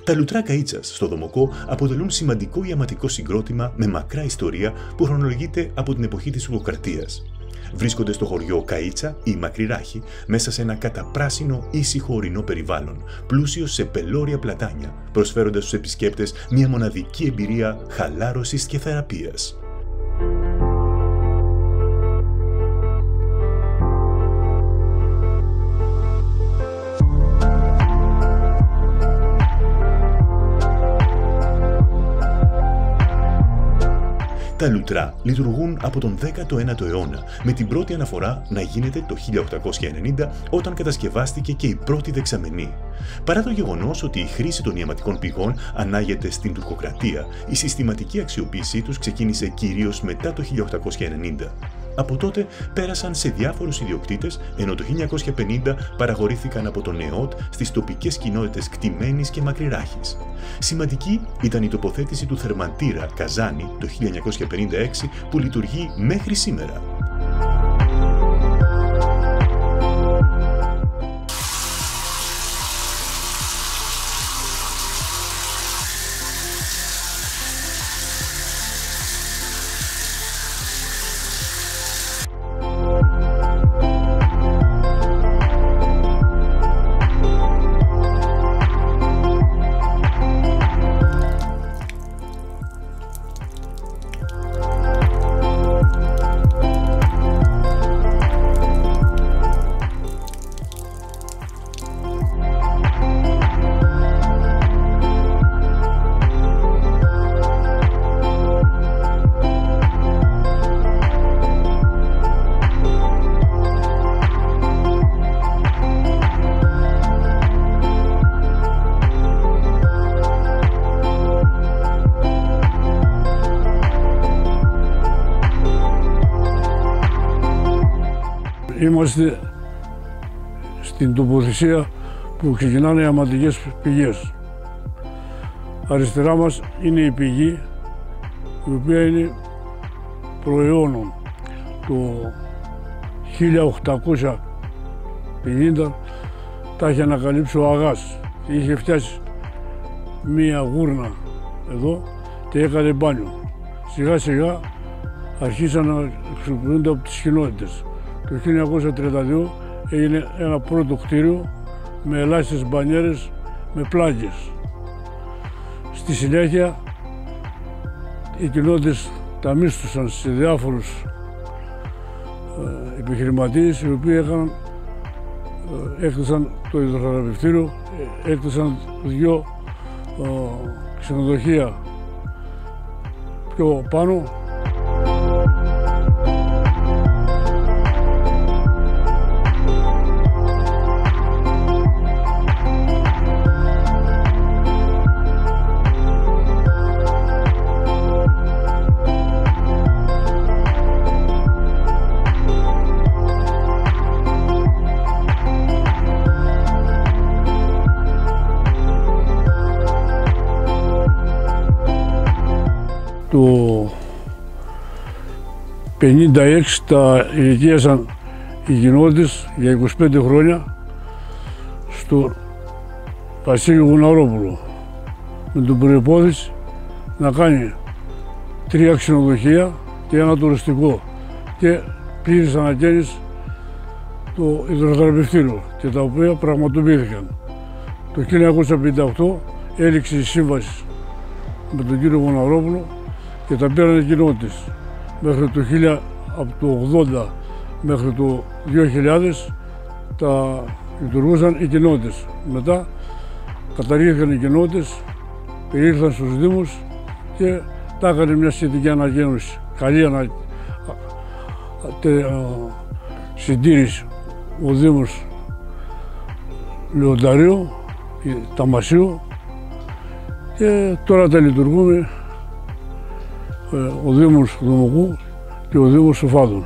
Τα λουτρά Καΐτσας στο Δομοκό αποτελούν σημαντικό ιαματικό συγκρότημα με μακρά ιστορία που χρονολογείται από την εποχή της Τουρκοκρατίας. Βρίσκονται στο χωριό Καΐτσα ή Μακρυράχη, μέσα σε ένα καταπράσινο ήσυχο ορεινό περιβάλλον, πλούσιο σε πελώρια πλατάνια, προσφέροντας στους επισκέπτες μια μοναδική εμπειρία χαλάρωσης και θεραπείας. Τα λουτρά λειτουργούν από τον 19ο αιώνα, με την πρώτη αναφορά να γίνεται το 1890 όταν κατασκευάστηκε και η πρώτη δεξαμενή. Παρά το γεγονός ότι η χρήση των ιαματικών πηγών ανάγεται στην Τουρκοκρατία, η συστηματική αξιοποίησή τους ξεκίνησε κυρίως μετά το 1890. Από τότε πέρασαν σε διάφορους ιδιοκτήτες, ενώ το 1950 παραχωρήθηκαν από τον ΕΟΤ στις τοπικές κοινότητες Κτημένης και Μακρυράχης. Σημαντική ήταν η τοποθέτηση του θερμαντήρα Καζάνη το 1956 που λειτουργεί μέχρι σήμερα. Είμαστε στην τοποθεσία που ξεκινάνε οι ιαματικές πηγές. Αριστερά μας είναι η πηγή, η οποία είναι προαιώνων. Το 1850 τα είχε ανακαλύψει ο Αγάς. Είχε φτιάσει μία γούρνα εδώ και έκανε μπάνιο. Σιγά σιγά αρχίσαν να χρησιμοποιούνται από τις κοινότητες. Το 1932 έγινε ένα πρώτο κτίριο με ελάχιστες μπανιέρες με πλάγες. Στη συνέχεια οι κοινότητες τα μίσθουσαν σε διάφορους επιχειρηματίες, οι οποίοι έκτισαν το υδροθεραπευτήριο, έκτισαν δύο ξενοδοχεία πιο πάνω. Το 1956 τα ενοικίασαν οι κοινότητες για 25 χρόνια στο Βασίλειο Γουναρόπουλο με την προϋπόθεση να κάνει 3 ξενοδοχεία και ένα τουριστικό και πλήρης ανακαίνιση το υδροθεραπευτήριο, και τα οποία πραγματοποιήθηκαν. Το 1958 έληξε η σύμβαση με τον κύριο Γουναρόπουλο και τα πήραν οι κοινότητες. Μέχρι το 1980 μέχρι το 2000 τα λειτουργούσαν οι κοινότητες. Μετά καταργήθηκαν οι κοινότητες, ήρθαν στους Δήμους και τα έκανε μια σχετική ανακαίνιση. Καλή συντήρηση ο Δήμος Λεονταρίου, Ταμασίου, και τώρα τα λειτουργούμε ο Δήμος Δομοκού και ο Δήμος Σοφάδων.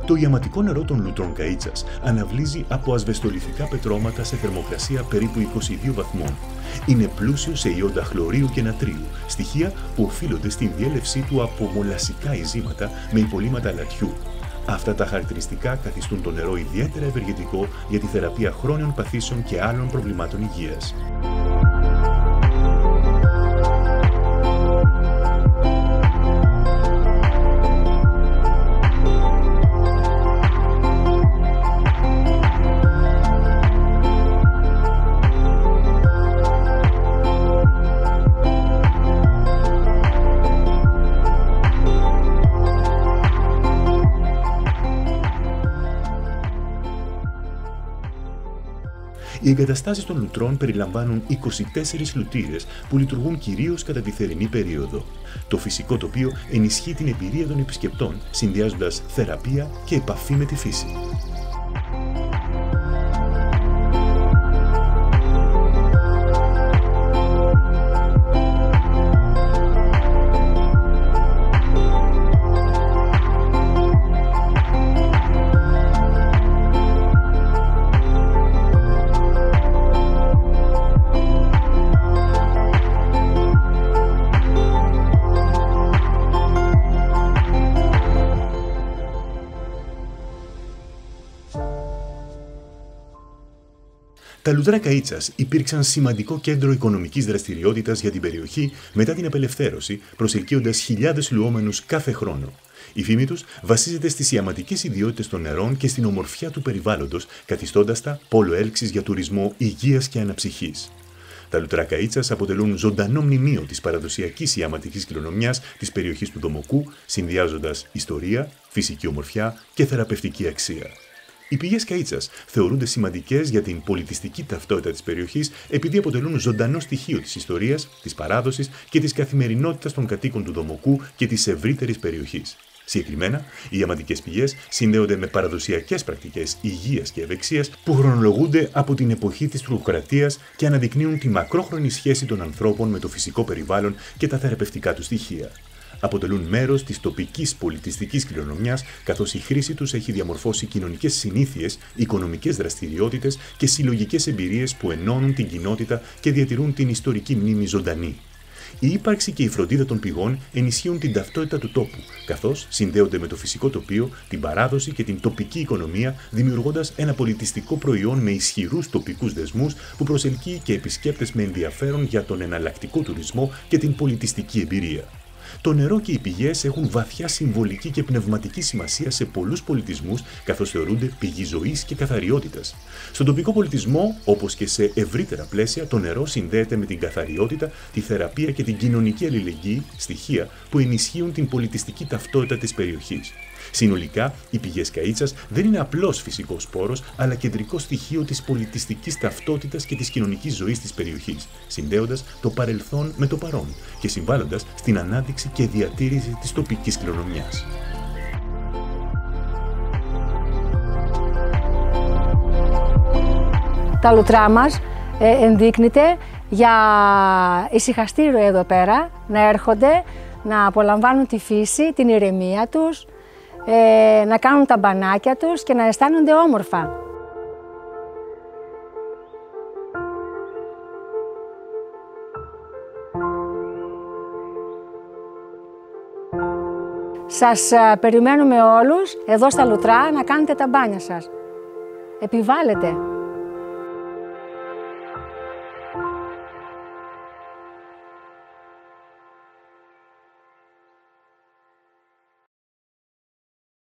Το ιαματικό νερό των Λουτρών Καΐτσας αναβλύζει από ασβεστολιθικά πετρώματα σε θερμοκρασία περίπου 22 βαθμών. Είναι πλούσιο σε ιόντα χλωρίου και νατρίου, στοιχεία που οφείλονται στην διέλευσή του από μολασικά ειζήματα με υπολείμματα αλατιού. Αυτά τα χαρακτηριστικά καθιστούν το νερό ιδιαίτερα ευεργετικό για τη θεραπεία χρόνιων παθήσεων και άλλων προβλημάτων υγείας. Οι εγκαταστάσεις των λουτρών περιλαμβάνουν 24 λουτήρες που λειτουργούν κυρίως κατά τη θερινή περίοδο. Το φυσικό τοπίο ενισχύει την εμπειρία των επισκεπτών, συνδυάζοντας θεραπεία και επαφή με τη φύση. Τα Λουτρά Καΐτσας υπήρξαν σημαντικό κέντρο οικονομικής δραστηριότητας για την περιοχή μετά την απελευθέρωση, προσελκύοντας χιλιάδες λουόμενους κάθε χρόνο. Η φήμη τους βασίζεται στις ιαματικές ιδιότητες των νερών και στην ομορφιά του περιβάλλοντος, καθιστώντας τα πόλο έλξης για τουρισμό υγείας και αναψυχής. Τα Λουτρά Καΐτσας αποτελούν ζωντανό μνημείο της παραδοσιακής ιαματικής κληρονομιάς της περιοχής του Δομοκού, συνδυάζοντας ιστορία, φυσική ομορφιά και θεραπευτική αξία. Οι πηγές Καΐτσας θεωρούνται σημαντικές για την πολιτιστική ταυτότητα της περιοχής επειδή αποτελούν ζωντανό στοιχείο της ιστορίας, της παράδοσης και της καθημερινότητας των κατοίκων του Δομοκού και της ευρύτερης περιοχής. Συγκεκριμένα, οι ιαματικές πηγές συνδέονται με παραδοσιακές πρακτικές υγείας και ευεξίας που χρονολογούνται από την εποχή της τουρκοκρατίας και αναδεικνύουν τη μακρόχρονη σχέση των ανθρώπων με το φυσικό περιβάλλον και τα θεραπευτικά του στοιχεία. Αποτελούν μέρος της τοπικής πολιτιστικής κληρονομιάς, καθώς η χρήση τους έχει διαμορφώσει κοινωνικές συνήθειες, οικονομικές δραστηριότητες και συλλογικές εμπειρίες που ενώνουν την κοινότητα και διατηρούν την ιστορική μνήμη ζωντανή. Η ύπαρξη και η φροντίδα των πηγών ενισχύουν την ταυτότητα του τόπου, καθώς συνδέονται με το φυσικό τοπίο, την παράδοση και την τοπική οικονομία, δημιουργώντας ένα πολιτιστικό προϊόν με ισχυρούς τοπικούς δεσμούς που προσελκύει και επισκέπτες με ενδιαφέρον για τον εναλλακτικό τουρισμό και την πολιτιστική εμπειρία. Το νερό και οι πηγές έχουν βαθιά συμβολική και πνευματική σημασία σε πολλούς πολιτισμούς, καθώς θεωρούνται πηγή ζωής και καθαριότητας. Στον τοπικό πολιτισμό, όπως και σε ευρύτερα πλαίσια, το νερό συνδέεται με την καθαριότητα, τη θεραπεία και την κοινωνική αλληλεγγύη, στοιχεία που ενισχύουν την πολιτιστική ταυτότητα της περιοχής. Συνολικά, οι πηγές Καΐτσας δεν είναι απλώς φυσικός πόρος, αλλά κεντρικό στοιχείο της πολιτιστικής ταυτότητας και της κοινωνικής ζωής της περιοχής, συνδέοντας το παρελθόν με το παρόν και συμβάλλοντας στην ανάδειξη και διατήρηση της τοπικής κληρονομιάς. Τα λουτρά μας ενδείκνυται για ησυχαστήριο εδώ πέρα, να έρχονται, να απολαμβάνουν τη φύση, την ηρεμία τους, να κάνουν τα μπανάκια τους και να αισθάνονται όμορφα. Σας περιμένουμε όλους εδώ στα Λουτρά να κάνετε τα μπάνια σας. Επιβάλλετε.